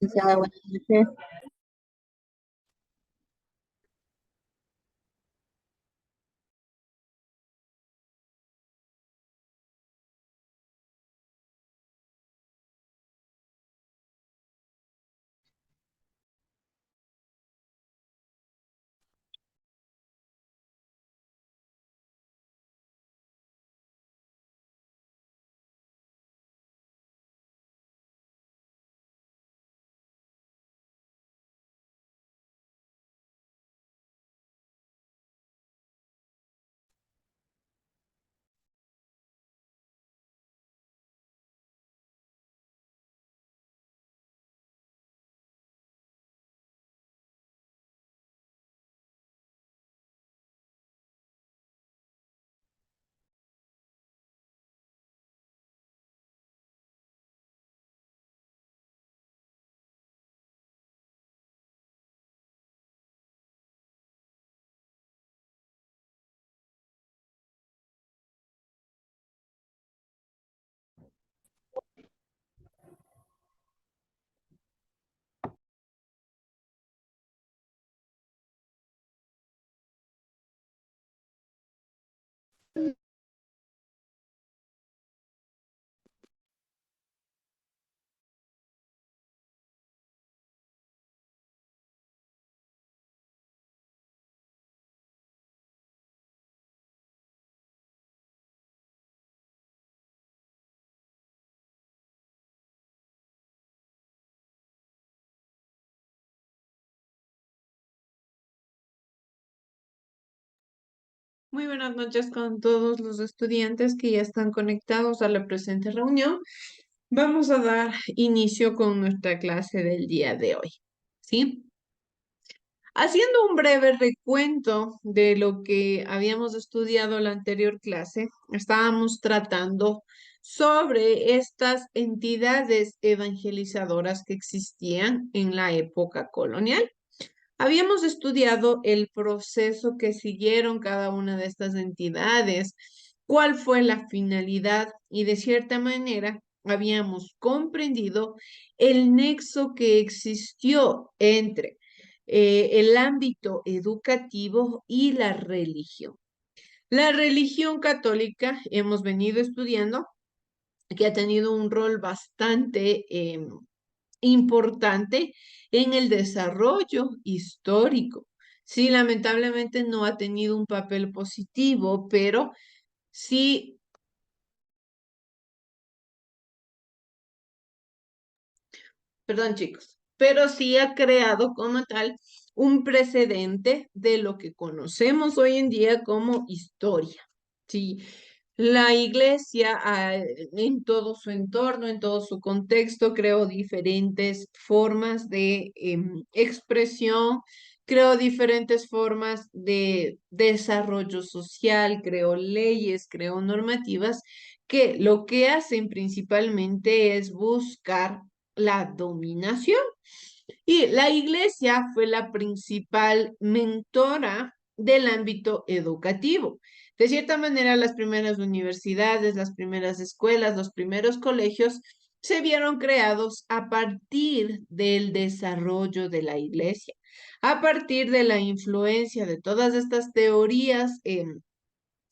Licenciada, buenas noches. Muy buenas noches con todos los estudiantes que ya están conectados a la presente reunión. Vamos a dar inicio con nuestra clase del día de hoy, ¿sí? Haciendo un breve recuento de lo que habíamos estudiado en la anterior clase, estábamos tratando sobre estas entidades evangelizadoras que existían en la época colonial. Habíamos estudiado el proceso que siguieron cada una de estas entidades, cuál fue la finalidad y de cierta manera habíamos comprendido el nexo que existió entre el ámbito educativo y la religión. La religión católica hemos venido estudiando que ha tenido un rol bastante importante en el desarrollo histórico. Sí, lamentablemente no ha tenido un papel positivo, pero sí, perdón chicos, pero sí ha creado como tal un precedente de lo que conocemos hoy en día como historia. Sí, la iglesia en todo su entorno, en todo su contexto, creó diferentes formas de expresión, creó diferentes formas de desarrollo social, creó leyes, creó normativas que lo que hacen principalmente es buscar la dominación. Y la iglesia fue la principal mentora del ámbito educativo. De cierta manera, las primeras universidades, las primeras escuelas, los primeros colegios se vieron creados a partir del desarrollo de la iglesia, a partir de la influencia de todas estas teorías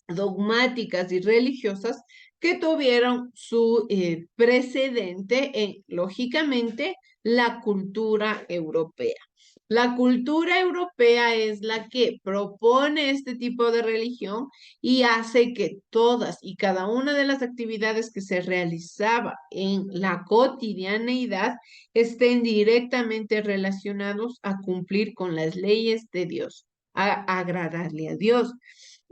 dogmáticas y religiosas que tuvieron su precedente en, lógicamente, la cultura europea. La cultura europea es la que propone este tipo de religión y hace que todas y cada una de las actividades que se realizaba en la cotidianeidad estén directamente relacionados a cumplir con las leyes de Dios, a agradarle a Dios,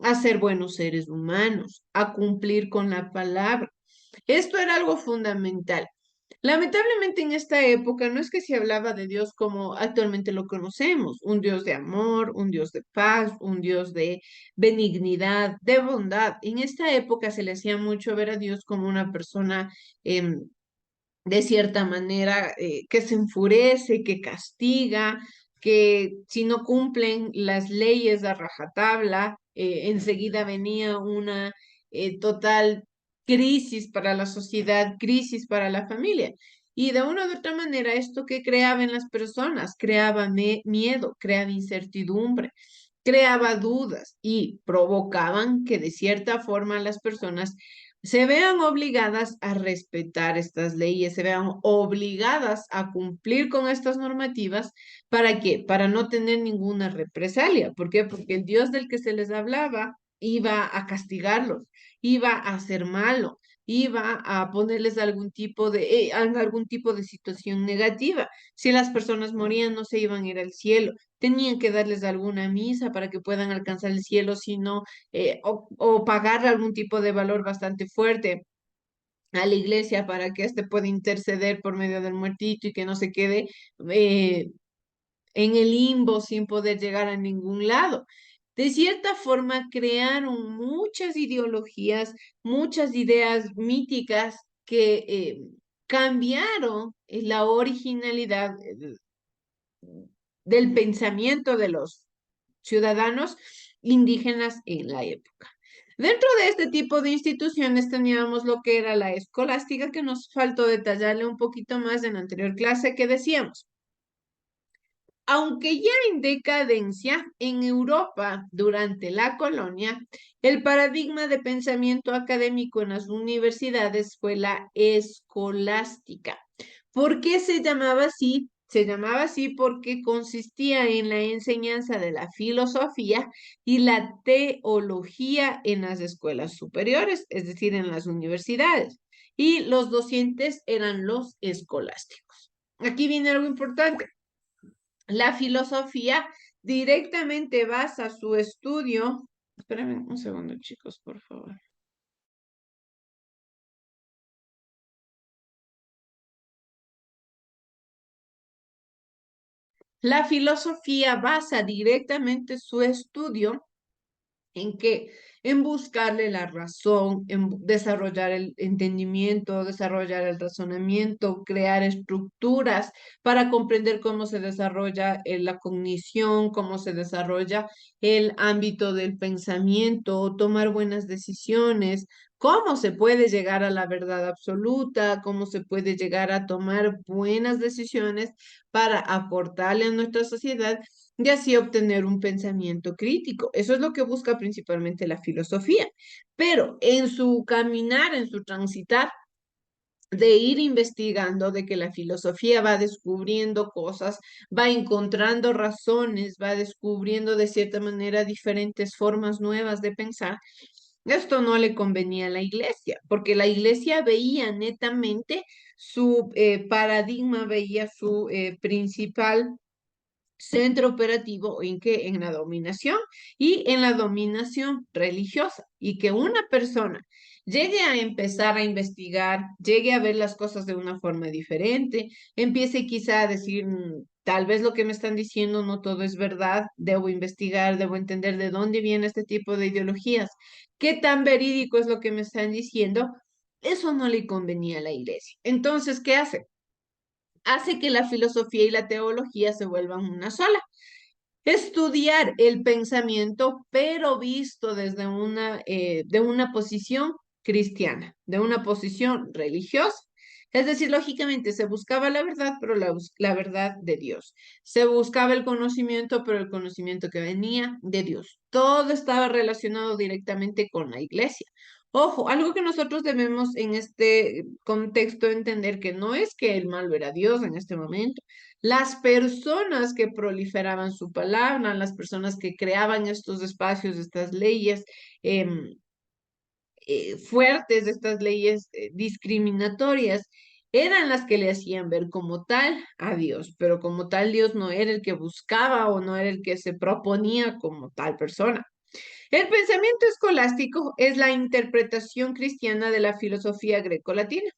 a ser buenos seres humanos, a cumplir con la palabra. Esto era algo fundamental. Lamentablemente en esta época no es que se hablaba de Dios como actualmente lo conocemos, un Dios de amor, un Dios de paz, un Dios de benignidad, de bondad. En esta época se le hacía mucho ver a Dios como una persona de cierta manera que se enfurece, que castiga, que si no cumplen las leyes a rajatabla, enseguida venía una total crisis para la sociedad, crisis para la familia. Y de una u otra manera, esto que creaba en las personas, creaba miedo, creaba incertidumbre, creaba dudas y provocaban que de cierta forma las personas se vean obligadas a respetar estas leyes, se vean obligadas a cumplir con estas normativas. ¿Para qué? Para no tener ninguna represalia. ¿Por qué? Porque el Dios del que se les hablaba iba a castigarlos, iba a ser malo, iba a ponerles algún tipo de situación negativa. Si las personas morían, no se iban a ir al cielo, tenían que darles alguna misa para que puedan alcanzar el cielo, sino o pagar algún tipo de valor bastante fuerte a la iglesia para que éste pueda interceder por medio del muertito y que no se quede eh, en el limbo sin poder llegar a ningún lado. De cierta forma, crearon muchas ideologías, muchas ideas míticas que cambiaron la originalidad del pensamiento de los ciudadanos indígenas en la época. Dentro de este tipo de instituciones teníamos lo que era la escolástica, que nos faltó detallarle un poquito más en la anterior clase que decíamos. Aunque ya en decadencia, en Europa, durante la colonia, el paradigma de pensamiento académico en las universidades fue la escolástica. ¿Por qué se llamaba así? Se llamaba así porque consistía en la enseñanza de la filosofía y la teología en las escuelas superiores, es decir, en las universidades. Y los docentes eran los escolásticos. Aquí viene algo importante. La filosofía directamente basa su estudio. Espérenme un segundo, chicos, por favor. La filosofía basa directamente su estudio ¿en qué? En buscarle la razón, en desarrollar el entendimiento, desarrollar el razonamiento, crear estructuras para comprender cómo se desarrolla la cognición, cómo se desarrolla el ámbito del pensamiento, tomar buenas decisiones, cómo se puede llegar a la verdad absoluta, cómo se puede llegar a tomar buenas decisiones para aportarle a nuestra sociedad y así obtener un pensamiento crítico. Eso es lo que busca principalmente la filosofía. Pero en su caminar, en su transitar, de ir investigando, de que la filosofía va descubriendo cosas, va encontrando razones, va descubriendo de cierta manera diferentes formas nuevas de pensar. Esto no le convenía a la iglesia, porque la iglesia veía netamente su paradigma, veía su principal centro operativo en que en la dominación y en la dominación religiosa y que una persona llegue a empezar a investigar, llegue a ver las cosas de una forma diferente, empiece quizá a decir, tal vez lo que me están diciendo no todo es verdad, debo investigar, debo entender de dónde viene este tipo de ideologías, qué tan verídico es lo que me están diciendo, eso no le convenía a la iglesia. Entonces, ¿qué hace? Hace que la filosofía y la teología se vuelvan una sola. Estudiar el pensamiento, pero visto desde de una posición cristiana, de una posición religiosa. Es decir, lógicamente se buscaba la verdad, pero la verdad de Dios. Se buscaba el conocimiento, pero el conocimiento que venía de Dios. Todo estaba relacionado directamente con la iglesia. Ojo, algo que nosotros debemos en este contexto entender que no es que el malo era Dios en este momento. Las personas que proliferaban su palabra, las personas que creaban estos espacios, estas leyes fuertes, estas leyes discriminatorias, eran las que le hacían ver como tal a Dios, pero como tal Dios no era el que buscaba o no era el que se proponía como tal persona. El pensamiento escolástico es la interpretación cristiana de la filosofía greco-latina,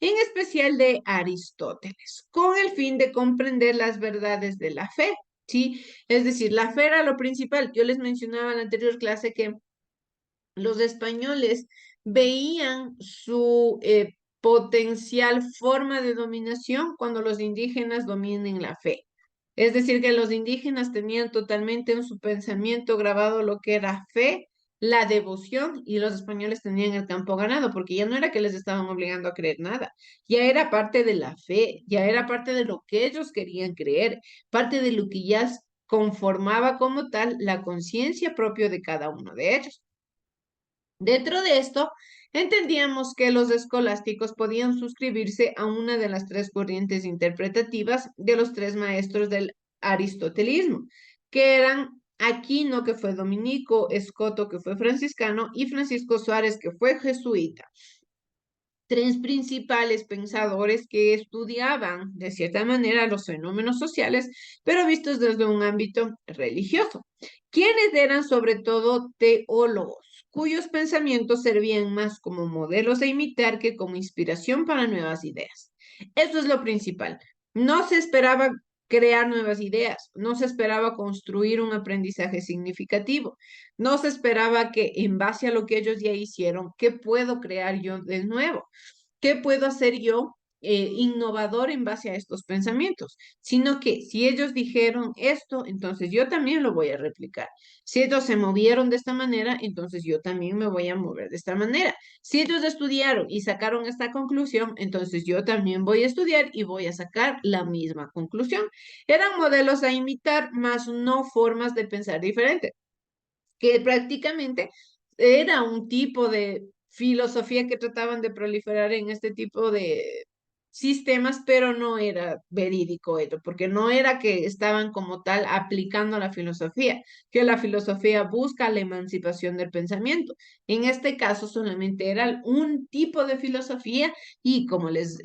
en especial de Aristóteles, con el fin de comprender las verdades de la fe, ¿sí? Es decir, la fe era lo principal. Yo les mencionaba en la anterior clase que los españoles veían su potencial forma de dominación cuando los indígenas dominen la fe. Es decir, que los indígenas tenían totalmente en su pensamiento grabado lo que era fe la devoción, y los españoles tenían el campo ganado, porque ya no era que les estaban obligando a creer nada, ya era parte de la fe, ya era parte de lo que ellos querían creer, parte de lo que ya conformaba como tal la conciencia propia de cada uno de ellos. Dentro de esto, entendíamos que los escolásticos podían suscribirse a una de las tres corrientes interpretativas de los tres maestros del aristotelismo, que eran Aquino, que fue dominico, Escoto, que fue franciscano, y Francisco Suárez, que fue jesuita. Tres principales pensadores que estudiaban, de cierta manera, los fenómenos sociales, pero vistos desde un ámbito religioso, quienes eran sobre todo teólogos, cuyos pensamientos servían más como modelos a imitar que como inspiración para nuevas ideas. Eso es lo principal. No se esperaba crear nuevas ideas, no se esperaba construir un aprendizaje significativo, no se esperaba que en base a lo que ellos ya hicieron, ¿qué puedo crear yo de nuevo? ¿Qué puedo hacer yo innovador en base a estos pensamientos? Sino que si ellos dijeron esto, entonces yo también lo voy a replicar. Si ellos se movieron de esta manera, entonces yo también me voy a mover de esta manera. Si ellos estudiaron y sacaron esta conclusión, entonces yo también voy a estudiar y voy a sacar la misma conclusión. Eran modelos a imitar, más no formas de pensar diferentes, que prácticamente era un tipo de filosofía que trataban de proliferar en este tipo de sistemas, pero no era verídico ello, porque no era que estaban como tal aplicando la filosofía, que la filosofía busca la emancipación del pensamiento. En este caso solamente era un tipo de filosofía y como les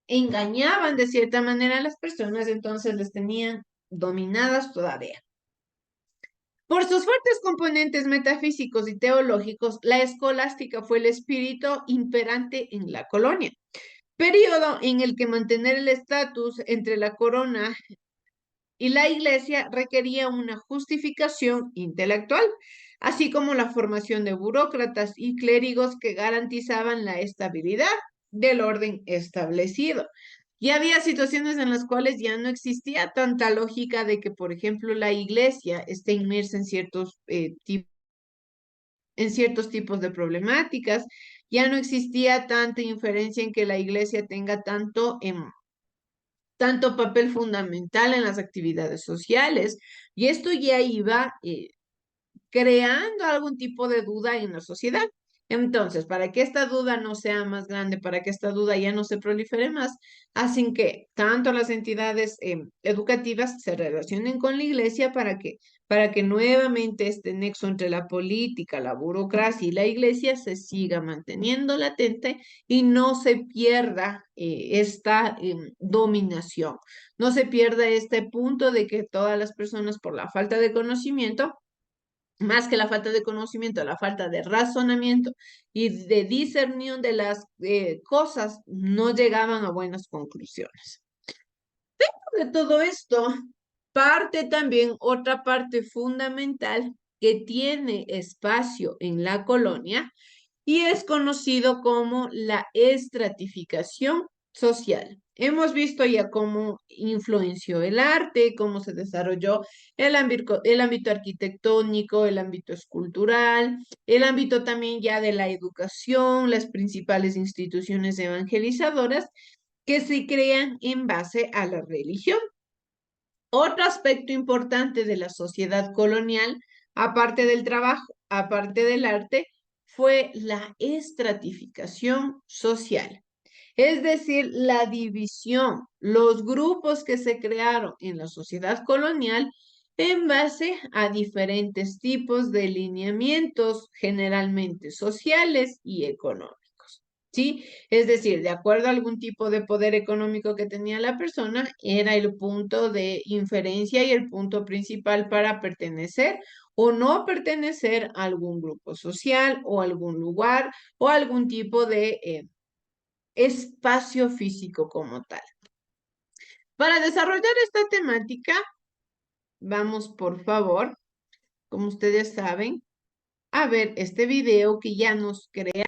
engañaban de cierta manera a las personas, entonces les tenían dominadas todavía. Por sus fuertes componentes metafísicos y teológicos, la escolástica fue el espíritu imperante en la colonia, periodo en el que mantener el estatus entre la corona y la iglesia requería una justificación intelectual, así como la formación de burócratas y clérigos que garantizaban la estabilidad del orden establecido. Y había situaciones en las cuales ya no existía tanta lógica de que, por ejemplo, la iglesia esté inmersa en ciertos tipos de problemáticas. Ya no existía tanta inferencia en que la iglesia tenga tanto papel fundamental en las actividades sociales. Y esto ya iba creando algún tipo de duda en la sociedad. Entonces, para que esta duda no sea más grande, para que esta duda ya no se prolifere más, hacen que tanto las entidades educativas se relacionen con la iglesia para que nuevamente este nexo entre la política, la burocracia y la iglesia se siga manteniendo latente y no se pierda esta dominación, no se pierda este punto de que todas las personas por la falta de conocimiento, más que la falta de conocimiento, la falta de razonamiento y de discernión de las cosas, no llegaban a buenas conclusiones. De todo esto, parte también otra parte fundamental que tiene espacio en la colonia y es conocido como la estratificación social. Hemos visto ya cómo influenció el arte, cómo se desarrolló el ámbito arquitectónico, el ámbito escultural, el ámbito también ya de la educación, las principales instituciones evangelizadoras que se crean en base a la religión. Otro aspecto importante de la sociedad colonial, aparte del trabajo, aparte del arte, fue la estratificación social, es decir, la división, los grupos que se crearon en la sociedad colonial en base a diferentes tipos de lineamientos, generalmente sociales y económicos. ¿Sí? Es decir, de acuerdo a algún tipo de poder económico que tenía la persona, era el punto de inferencia y el punto principal para pertenecer o no pertenecer a algún grupo social o algún lugar o algún tipo de espacio físico como tal. Para desarrollar esta temática, vamos por favor, como ustedes saben, a ver este video que ya nos crea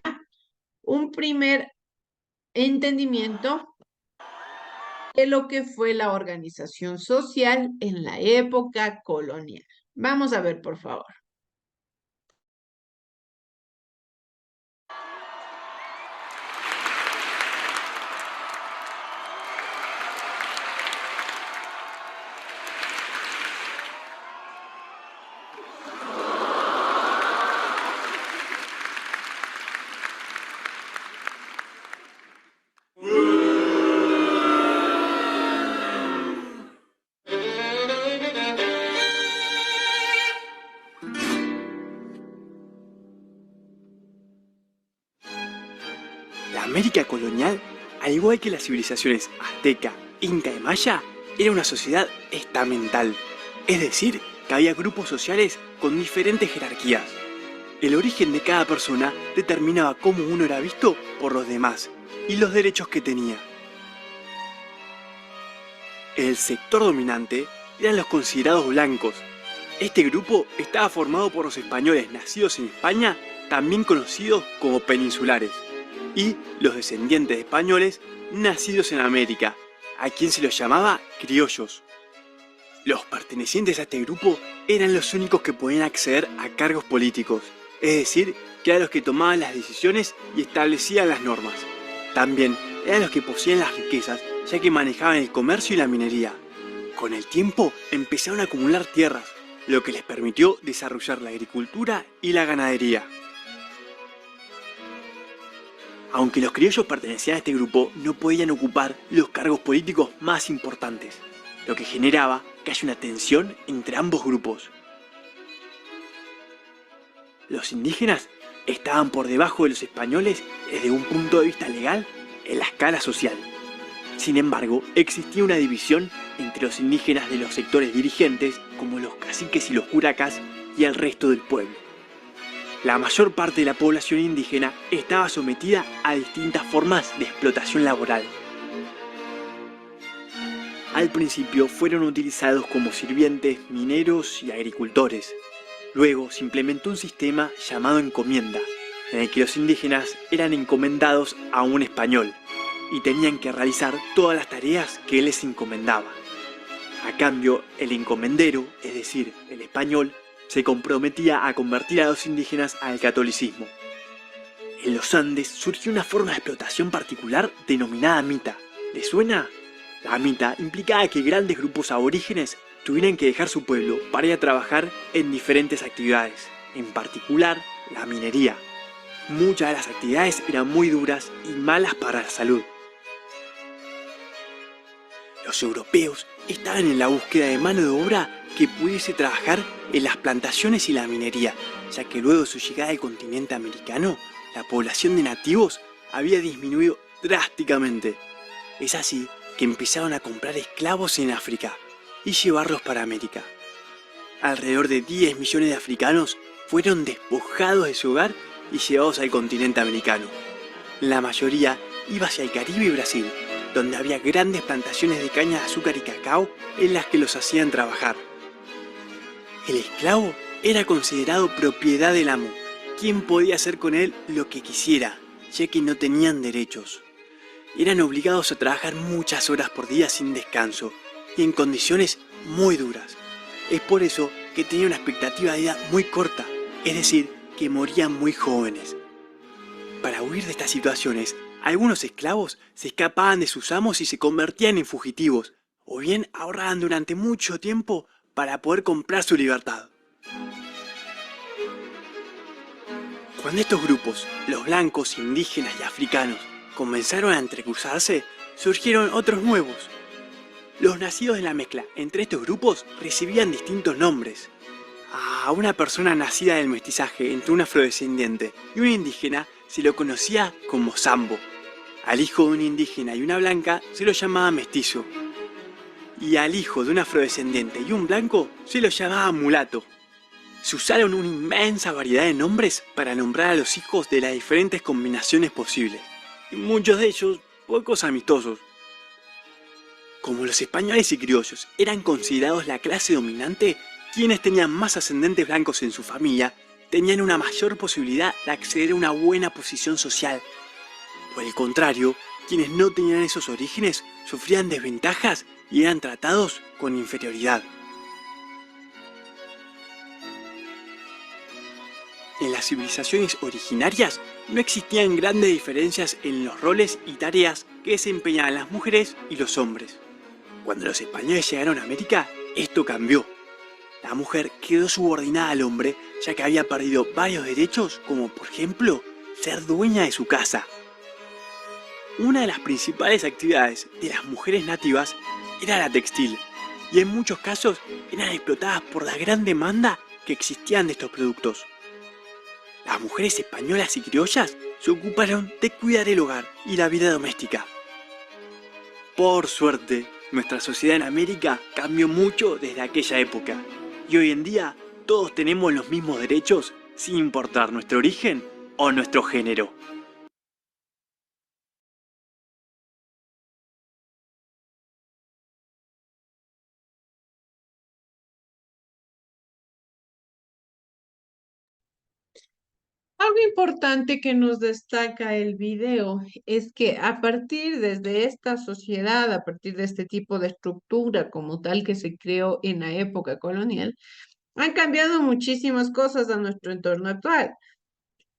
un primer entendimiento de lo que fue la organización social en la época colonial. Vamos a ver, por favor. colonial, al igual que las civilizaciones azteca, inca y maya, era una sociedad estamental, es decir, que había grupos sociales con diferentes jerarquías. El origen de cada persona determinaba cómo uno era visto por los demás y los derechos que tenía. El sector dominante eran los considerados blancos. Este grupo estaba formado por los españoles nacidos en España, también conocidos como peninsulares, y los descendientes de españoles nacidos en América, a quien se los llamaba criollos. Los pertenecientes a este grupo eran los únicos que podían acceder a cargos políticos, es decir, que eran los que tomaban las decisiones y establecían las normas. También eran los que poseían las riquezas, ya que manejaban el comercio y la minería. Con el tiempo empezaron a acumular tierras, lo que les permitió desarrollar la agricultura y la ganadería. Aunque los criollos pertenecían a este grupo, no podían ocupar los cargos políticos más importantes, lo que generaba que haya una tensión entre ambos grupos. Los indígenas estaban por debajo de los españoles desde un punto de vista legal en la escala social. Sin embargo, existía una división entre los indígenas de los sectores dirigentes, como los caciques y los curacas, y el resto del pueblo. La mayor parte de la población indígena estaba sometida a distintas formas de explotación laboral. Al principio fueron utilizados como sirvientes, mineros y agricultores. Luego se implementó un sistema llamado encomienda, en el que los indígenas eran encomendados a un español y tenían que realizar todas las tareas que él les encomendaba. A cambio, el encomendero, es decir, el español, se comprometía a convertir a los indígenas al catolicismo. En los Andes surgió una forma de explotación particular denominada mita. ¿Les suena? La mita implicaba que grandes grupos aborígenes tuvieran que dejar su pueblo para ir a trabajar en diferentes actividades, en particular la minería. Muchas de las actividades eran muy duras y malas para la salud. Los europeos estaban en la búsqueda de mano de obra que pudiese trabajar en las plantaciones y la minería, ya que luego de su llegada al continente americano, la población de nativos había disminuido drásticamente. Es así que empezaron a comprar esclavos en África y llevarlos para América. Alrededor de 10 millones de africanos fueron despojados de su hogar y llevados al continente americano. La mayoría iba hacia el Caribe y Brasil, donde había grandes plantaciones de caña de azúcar y cacao en las que los hacían trabajar. El esclavo era considerado propiedad del amo, quien podía hacer con él lo que quisiera, ya que no tenían derechos. Eran obligados a trabajar muchas horas por día sin descanso y en condiciones muy duras. Es por eso que tenían una expectativa de vida muy corta, es decir, que morían muy jóvenes. Para huir de estas situaciones, algunos esclavos se escapaban de sus amos y se convertían en fugitivos, o bien ahorraban durante mucho tiempo para poder comprar su libertad. Cuando estos grupos, los blancos, indígenas y africanos, comenzaron a entrecruzarse, surgieron otros nuevos. Los nacidos en la mezcla entre estos grupos recibían distintos nombres. A una persona nacida del mestizaje entre un afrodescendiente y un indígena se lo conocía como sambo. Al hijo de un indígena y una blanca se lo llamaba mestizo. Y al hijo de un afrodescendiente y un blanco se lo llamaba mulato. Se usaron una inmensa variedad de nombres para nombrar a los hijos de las diferentes combinaciones posibles. Y muchos de ellos pocos amistosos. Como los españoles y criollos eran considerados la clase dominante, quienes tenían más ascendentes blancos en su familia tenían una mayor posibilidad de acceder a una buena posición social. Por el contrario, quienes no tenían esos orígenes sufrían desventajas y eran tratados con inferioridad. En las civilizaciones originarias no existían grandes diferencias en los roles y tareas que desempeñaban las mujeres y los hombres. Cuando los españoles llegaron a América, esto cambió. La mujer quedó subordinada al hombre, ya que había perdido varios derechos, como por ejemplo, ser dueña de su casa. Una de las principales actividades de las mujeres nativas era la textil, y en muchos casos eran explotadas por la gran demanda que existían de estos productos. Las mujeres españolas y criollas se ocuparon de cuidar el hogar y la vida doméstica. Por suerte, nuestra sociedad en América cambió mucho desde aquella época y hoy en día todos tenemos los mismos derechos sin importar nuestro origen o nuestro género. Algo importante que nos destaca el video es que a partir desde esta sociedad, a partir de este tipo de estructura como tal que se creó en la época colonial, han cambiado muchísimas cosas a nuestro entorno actual.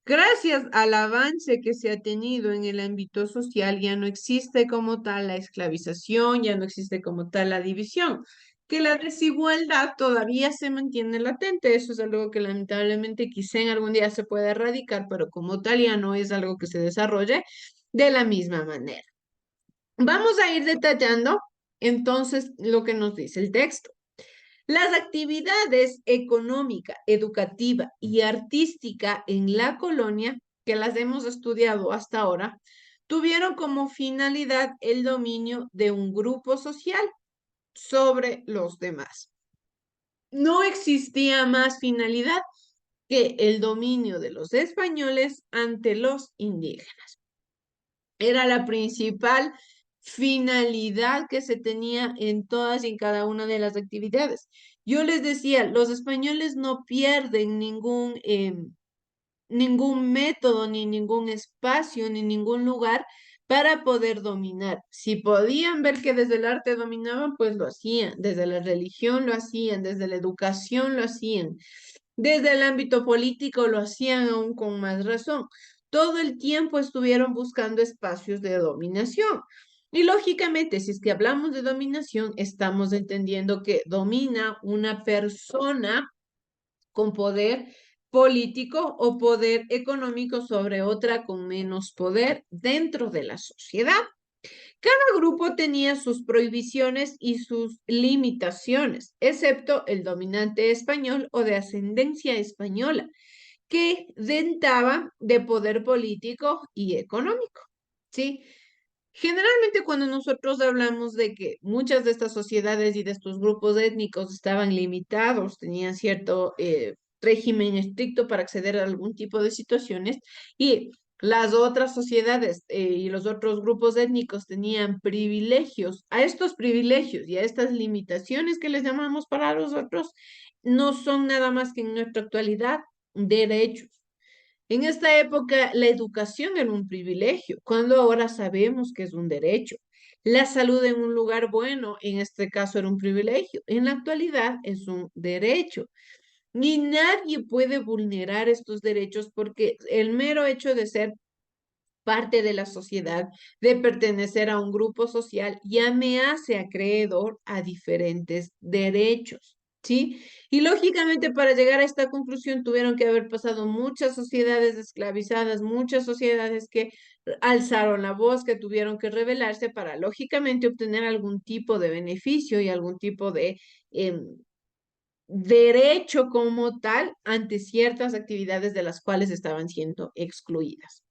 Gracias al avance que se ha tenido en el ámbito social, ya no existe como tal la esclavización, ya no existe como tal la división, que la desigualdad todavía se mantiene latente. Eso es algo que lamentablemente quizá en algún día se pueda erradicar, pero como tal ya no es algo que se desarrolle de la misma manera. Vamos a ir detallando entonces lo que nos dice el texto. Las actividades económica, educativa y artística en la colonia, que las hemos estudiado hasta ahora, tuvieron como finalidad el dominio de un grupo social sobre los demás. No existía más finalidad que el dominio de los españoles ante los indígenas. Era la principal finalidad que se tenía en todas y en cada una de las actividades. Yo les decía, los españoles no pierden ningún método, ni ningún espacio, ni ningún lugar para poder dominar. Si podían ver que desde el arte dominaban, pues lo hacían, desde la religión lo hacían, desde la educación lo hacían, desde el ámbito político lo hacían aún con más razón. Todo el tiempo estuvieron buscando espacios de dominación. Y lógicamente, si es que hablamos de dominación, estamos entendiendo que domina una persona con poder político o poder económico sobre otra con menos poder dentro de la sociedad. Cada grupo tenía sus prohibiciones y sus limitaciones, excepto el dominante español o de ascendencia española, que dentaba de poder político y económico. ¿Sí? Generalmente cuando nosotros hablamos de que muchas de estas sociedades y de estos grupos étnicos estaban limitados, tenían cierto régimen estricto para acceder a algún tipo de situaciones y las otras sociedades y los otros grupos étnicos tenían privilegios, a estos privilegios y a estas limitaciones que les llamamos para los otros, no son nada más que en nuestra actualidad derechos. En esta época, la educación era un privilegio, cuando ahora sabemos que es un derecho. La salud en un lugar bueno, en este caso era un privilegio. En la actualidad es un derecho. Ni nadie puede vulnerar estos derechos porque el mero hecho de ser parte de la sociedad, de pertenecer a un grupo social, ya me hace acreedor a diferentes derechos, ¿sí? Y lógicamente para llegar a esta conclusión tuvieron que haber pasado muchas sociedades esclavizadas, muchas sociedades que alzaron la voz, que tuvieron que rebelarse para lógicamente obtener algún tipo de beneficio y algún tipo de derecho como tal ante ciertas actividades de las cuales estaban siendo excluidas.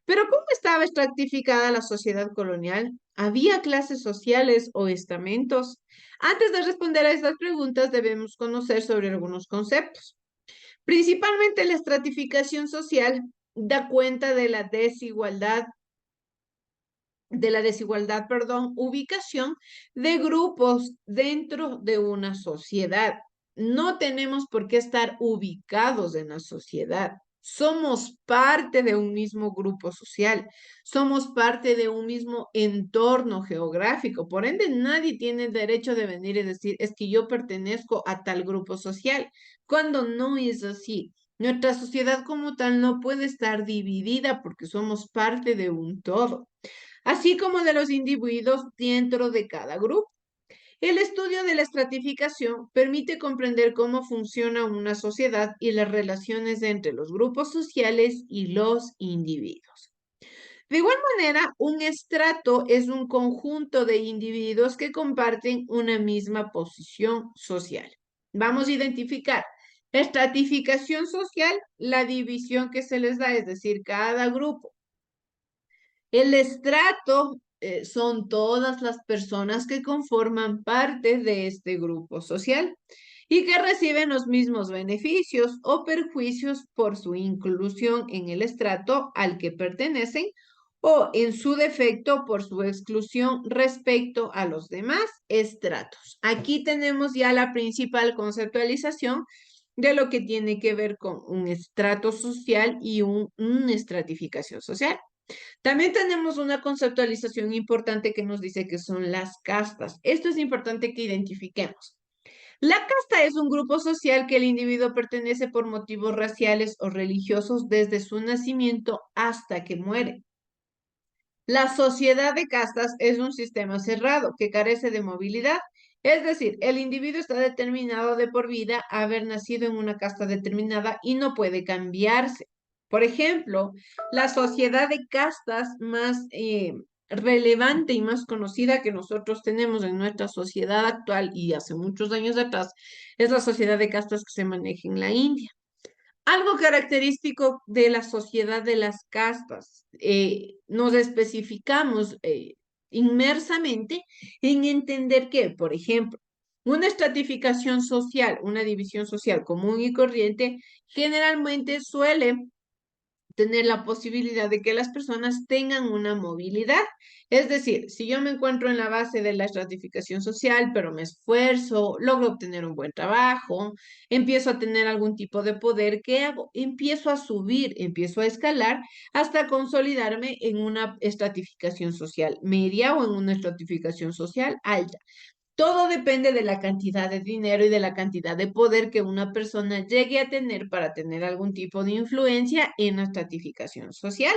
Pero ¿cómo estaba estratificada la sociedad colonial? ¿Había clases sociales o estamentos? Antes de responder a estas preguntas, debemos conocer sobre algunos conceptos. Principalmente la estratificación social da cuenta de la desigualdad, ubicación de grupos dentro de una sociedad. No tenemos por qué estar ubicados en la sociedad. Somos parte de un mismo grupo social, somos parte de un mismo entorno geográfico. Por ende, nadie tiene el derecho de venir y decir, es que yo pertenezco a tal grupo social, cuando no es así. Nuestra sociedad como tal no puede estar dividida porque somos parte de un todo, así como de los individuos dentro de cada grupo. El estudio de la estratificación permite comprender cómo funciona una sociedad y las relaciones entre los grupos sociales y los individuos. De igual manera, un estrato es un conjunto de individuos que comparten una misma posición social. Vamos a identificar Estratificación social, la división que se les da, es decir, cada grupo. El estrato son todas las personas que conforman parte de este grupo social y que reciben los mismos beneficios o perjuicios por su inclusión en el estrato al que pertenecen o en su defecto por su exclusión respecto a los demás estratos. Aquí tenemos ya la principal conceptualización de lo que tiene que ver con un estrato social y una estratificación social. También tenemos una conceptualización importante que nos dice que son las castas. Esto es importante que identifiquemos. La casta es un grupo social que el individuo pertenece por motivos raciales o religiosos desde su nacimiento hasta que muere. La sociedad de castas es un sistema cerrado que carece de movilidad, es decir, el individuo está determinado de por vida a haber nacido en una casta determinada y no puede cambiarse. Por ejemplo, la sociedad de castas más relevante y más conocida que nosotros tenemos en nuestra sociedad actual y hace muchos años atrás es la sociedad de castas que se maneja en la India. Algo característico de la sociedad de las castas, nos especificamos inmersamente en entender que, por ejemplo, una estratificación social, una división social común y corriente, generalmente suele tener la posibilidad de que las personas tengan una movilidad. Es decir, si yo me encuentro en la base de la estratificación social, pero me esfuerzo, logro obtener un buen trabajo, empiezo a tener algún tipo de poder, ¿qué hago? Empiezo a subir, empiezo a escalar hasta consolidarme en una estratificación social media o en una estratificación social alta. Todo depende de la cantidad de dinero y de la cantidad de poder que una persona llegue a tener para tener algún tipo de influencia en la estratificación social.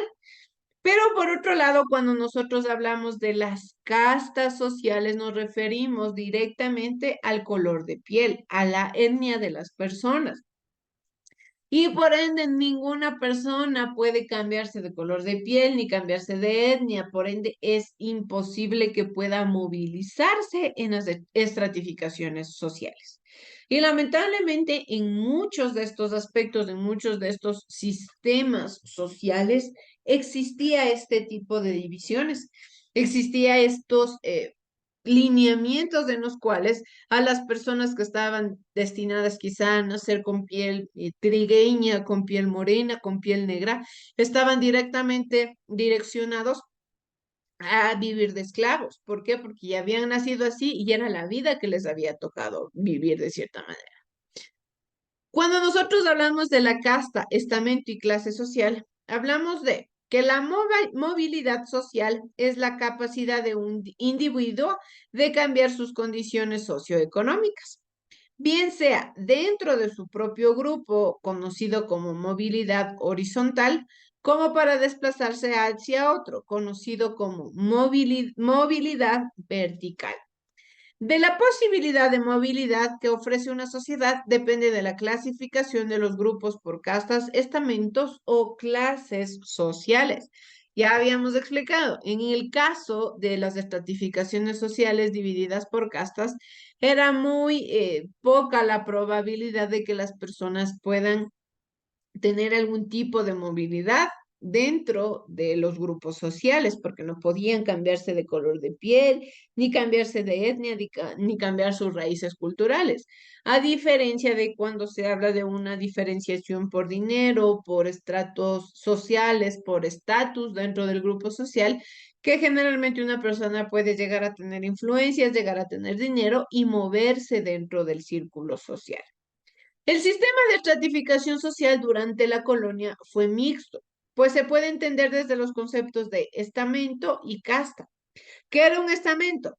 Pero por otro lado, cuando nosotros hablamos de las castas sociales, nos referimos directamente al color de piel, a la etnia de las personas. Y por ende, ninguna persona puede cambiarse de color de piel ni cambiarse de etnia. Por ende, es imposible que pueda movilizarse en las estratificaciones sociales. Y lamentablemente, en muchos de estos aspectos, en muchos de estos sistemas sociales, existía este tipo de divisiones. Existía estos lineamientos en los cuales a las personas que estaban destinadas quizá a nacer con piel trigueña, con piel morena, con piel negra, estaban directamente direccionados a vivir de esclavos. ¿Por qué? Porque ya habían nacido así y era la vida que les había tocado vivir de cierta manera. Cuando nosotros hablamos de la casta, estamento y clase social, hablamos de que la movilidad social es la capacidad de un individuo de cambiar sus condiciones socioeconómicas, bien sea dentro de su propio grupo, conocido como movilidad horizontal, como para desplazarse hacia otro, conocido como movilidad vertical. De la posibilidad de movilidad que ofrece una sociedad depende de la clasificación de los grupos por castas, estamentos o clases sociales. Ya habíamos explicado, en el caso de las estratificaciones sociales divididas por castas, era muy poca la probabilidad de que las personas puedan tener algún tipo de movilidad dentro de los grupos sociales, porque no podían cambiarse de color de piel, ni cambiarse de etnia, ni cambiar sus raíces culturales. A diferencia de cuando se habla de una diferenciación por dinero, por estratos sociales, por estatus dentro del grupo social, que generalmente una persona puede llegar a tener influencias, llegar a tener dinero y moverse dentro del círculo social. El sistema de estratificación social durante la colonia fue mixto, pues se puede entender desde los conceptos de estamento y casta. ¿Qué era un estamento?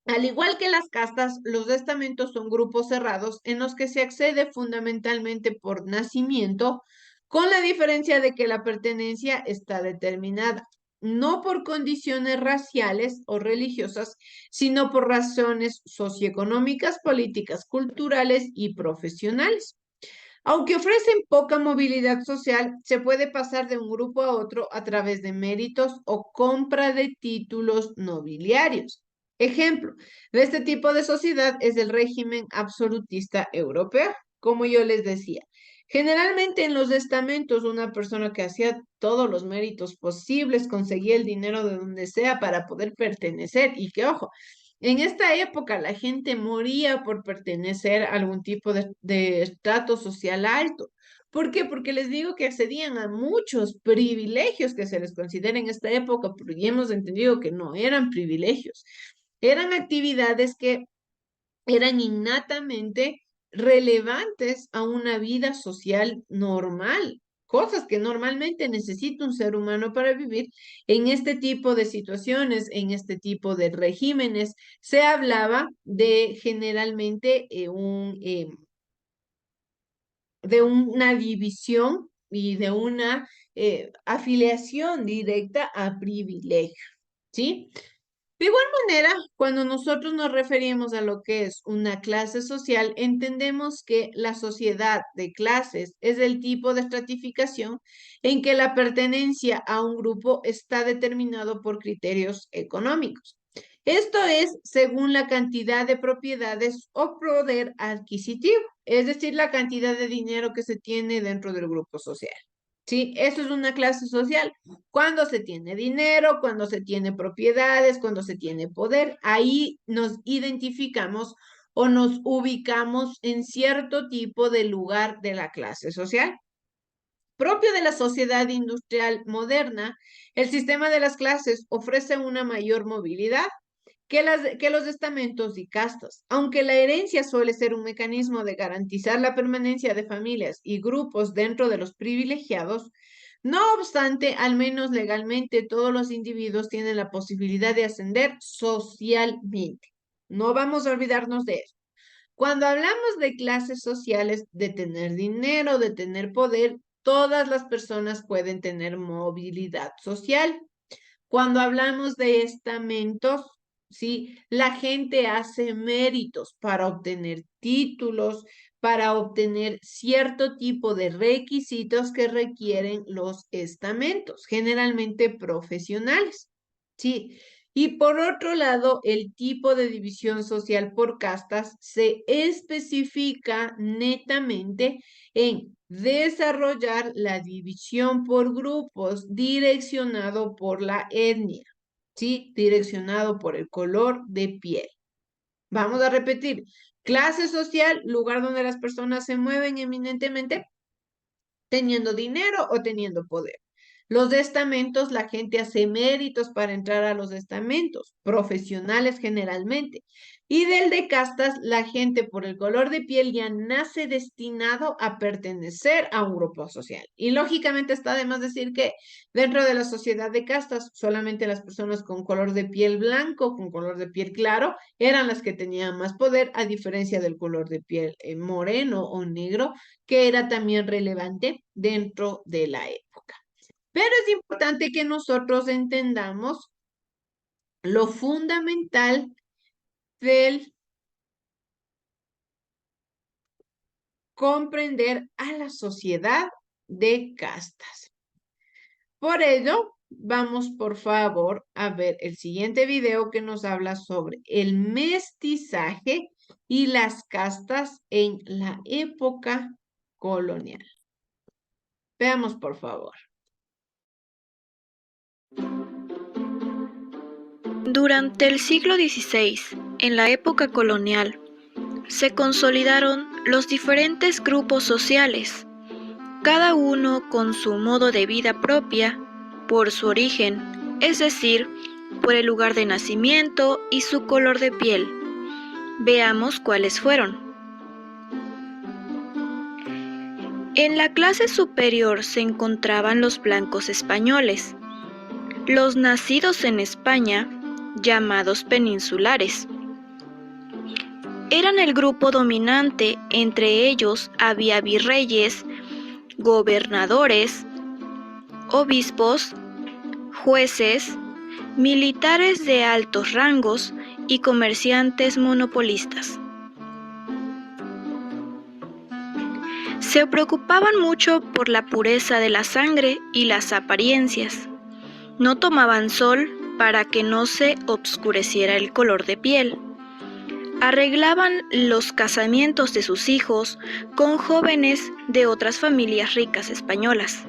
Al igual que las castas, los estamentos son grupos cerrados en los que se accede fundamentalmente por nacimiento, con la diferencia de que la pertenencia está determinada, no por condiciones raciales o religiosas, sino por razones socioeconómicas, políticas, culturales y profesionales. Aunque ofrecen poca movilidad social, se puede pasar de un grupo a otro a través de méritos o compra de títulos nobiliarios. Ejemplo de este tipo de sociedad es el régimen absolutista europeo. como yo les decía. Generalmente en los estamentos una persona que hacía todos los méritos posibles conseguía el dinero de donde sea para poder pertenecer. Y que ojo, en esta época la gente moría por pertenecer a algún tipo de estrato social alto. ¿Por qué? Porque les digo que accedían a muchos privilegios que se les considera en esta época, pero ya hemos entendido que no eran privilegios, eran actividades que eran innatamente relevantes a una vida social normal, cosas que normalmente necesita un ser humano para vivir. En este tipo de situaciones, en este tipo de regímenes, se hablaba de generalmente de una división y de una afiliación directa a privilegio, ¿sí? De igual manera, cuando nosotros nos referimos a lo que es una clase social, entendemos que la sociedad de clases es el tipo de estratificación en que la pertenencia a un grupo está determinado por criterios económicos. Esto es según la cantidad de propiedades o poder adquisitivo, es decir, la cantidad de dinero que se tiene dentro del grupo social. ¿Sí? Eso es una clase social. Cuando se tiene dinero, cuando se tiene propiedades, cuando se tiene poder, ahí nos identificamos o nos ubicamos en cierto tipo de lugar de la clase social. Propio de la sociedad industrial moderna, el sistema de las clases ofrece una mayor movilidad que los estamentos y castas. Aunque la herencia suele ser un mecanismo de garantizar la permanencia de familias y grupos dentro de los privilegiados, no obstante, al menos legalmente, todos los individuos tienen la posibilidad de ascender socialmente. No vamos a olvidarnos de eso. Cuando hablamos de clases sociales, de tener dinero, de tener poder, todas las personas pueden tener movilidad social. Cuando hablamos de estamentos, ¿sí? La gente hace méritos para obtener títulos, para obtener cierto tipo de requisitos que requieren los estamentos, generalmente profesionales, ¿sí? Y por otro lado, el tipo de división social por castas se especifica netamente en desarrollar la división por grupos direccionado por la etnia, ¿sí? Direccionado por el color de piel. Vamos a repetir. Clase social, lugar donde las personas se mueven eminentemente teniendo dinero o teniendo poder. Los estamentos, la gente hace méritos para entrar a los estamentos, profesionales generalmente. Y del de castas, la gente por el color de piel ya nace destinado a pertenecer a un grupo social. Y lógicamente está de más decir que dentro de la sociedad de castas, solamente las personas con color de piel blanco, con color de piel claro, eran las que tenían más poder, a diferencia del color de piel moreno o negro, que era también relevante dentro de la época. Pero es importante que nosotros entendamos lo fundamental del comprender a la sociedad de castas. Por ello, vamos por favor a ver el siguiente video que nos habla sobre el mestizaje y las castas en la época colonial. Veamos por favor. Durante el siglo XVI, en la época colonial, se consolidaron los diferentes grupos sociales, cada uno con su modo de vida propia, por su origen, es decir, por el lugar de nacimiento y su color de piel. Veamos cuáles fueron. En la clase superior se encontraban los blancos españoles, los nacidos en España, llamados peninsulares. Eran el grupo dominante, entre ellos había virreyes, gobernadores, obispos, jueces, militares de altos rangos y comerciantes monopolistas. Se preocupaban mucho por la pureza de la sangre y las apariencias. No tomaban sol para que no se obscureciera el color de piel. arreglaban los casamientos de sus hijos con jóvenes de otras familias ricas españolas.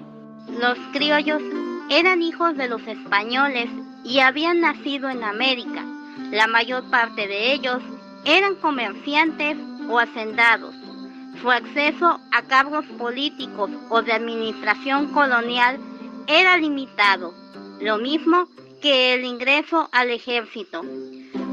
Los criollos eran hijos de los españoles y habían nacido en América. La mayor parte de ellos eran comerciantes o hacendados. Su acceso a cargos políticos o de administración colonial era limitado, lo mismo que el ingreso al ejército.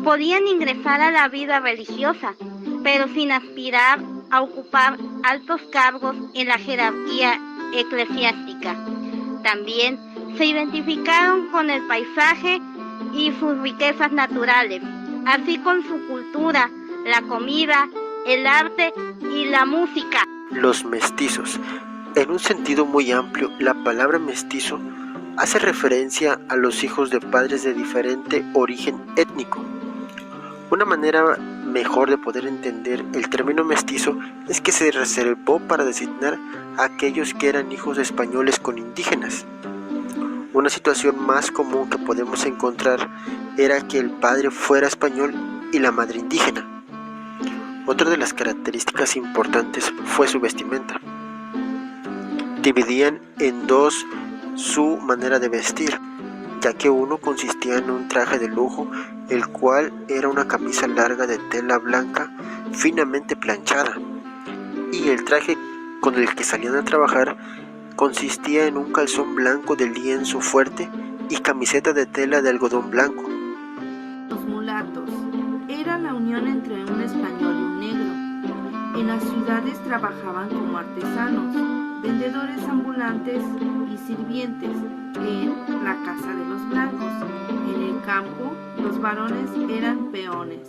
Podían ingresar a la vida religiosa, pero sin aspirar a ocupar altos cargos en la jerarquía eclesiástica. También se identificaron con el paisaje y sus riquezas naturales, así con su cultura, la comida, el arte y la música. Los mestizos. En un sentido muy amplio, la palabra mestizo hace referencia a los hijos de padres de diferente origen étnico. Una manera mejor de poder entender el término mestizo es que se reservó para designar a aquellos que eran hijos de españoles con indígenas. Una situación más común que podemos encontrar era que el padre fuera español y la madre indígena. Otra de las características importantes fue su vestimenta. Dividían en dos su manera de vestir, ya que uno consistía en un traje de lujo, el cual era una camisa larga de tela blanca finamente planchada, y el traje con el que salían a trabajar consistía en un calzón blanco de lienzo fuerte y camiseta de tela de algodón blanco. Los mulatos era la unión entre un español y un negro. En las ciudades trabajaban como artesanos, vendedores ambulantes y sirvientes en la casa de los blancos. En el campo, los varones eran peones.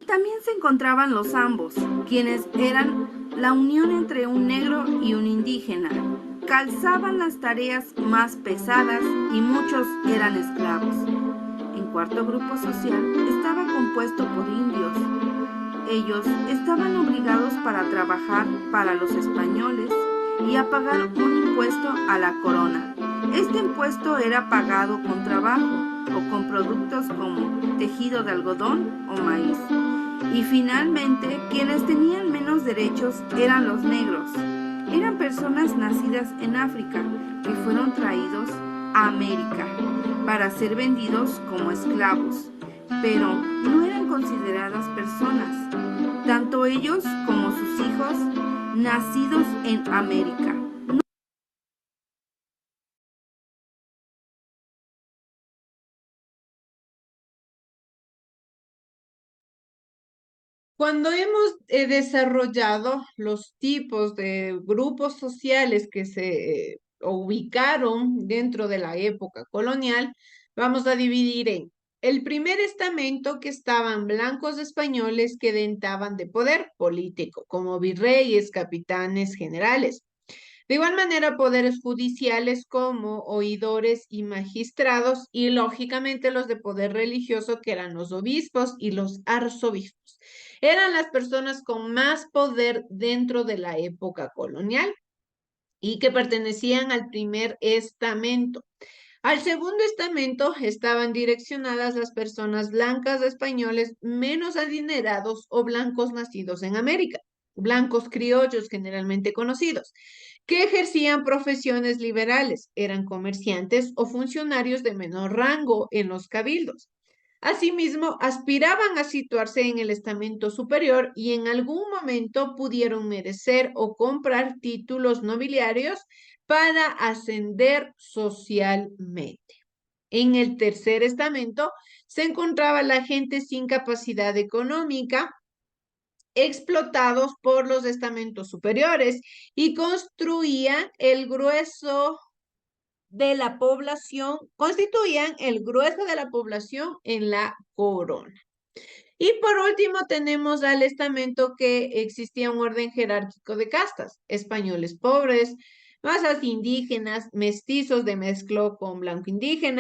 También se encontraban los ambos, quienes eran la unión entre un negro y un indígena. Calzaban las tareas más pesadas y muchos eran esclavos. El cuarto grupo social estaba compuesto por indios. Ellos estaban obligados para trabajar para los españoles y a pagar un impuesto a la corona. Este impuesto era pagado con trabajo o con productos como tejido de algodón o maíz. Y finalmente, quienes tenían menos derechos eran los negros. Eran personas nacidas en África que fueron traídos a América para ser vendidos como esclavos, pero no eran consideradas personas, tanto ellos como sus hijos nacidos en América. Cuando hemos desarrollado los tipos de grupos sociales que se ubicaron dentro de la época colonial, vamos a dividir en el primer estamento, que estaban blancos españoles que dentaban de poder político, como virreyes, capitanes, generales. De igual manera, poderes judiciales como oidores y magistrados, y lógicamente los de poder religioso, que eran los obispos y los arzobispos. Eran las personas con más poder dentro de la época colonial y que pertenecían al primer estamento. Al segundo estamento estaban direccionadas las personas blancas españoles menos adinerados o blancos nacidos en América, blancos criollos generalmente conocidos, que ejercían profesiones liberales, eran comerciantes o funcionarios de menor rango en los cabildos. Asimismo, aspiraban a situarse en el estamento superior y en algún momento pudieron merecer o comprar títulos nobiliarios para ascender socialmente. En el tercer estamento se encontraba la gente sin capacidad económica, explotados por los estamentos superiores, y constituían el grueso de la población en la corona. Y por último tenemos al estamento, que existía un orden jerárquico de castas: españoles pobres, masas indígenas, mestizos de mezcló con blanco indígena,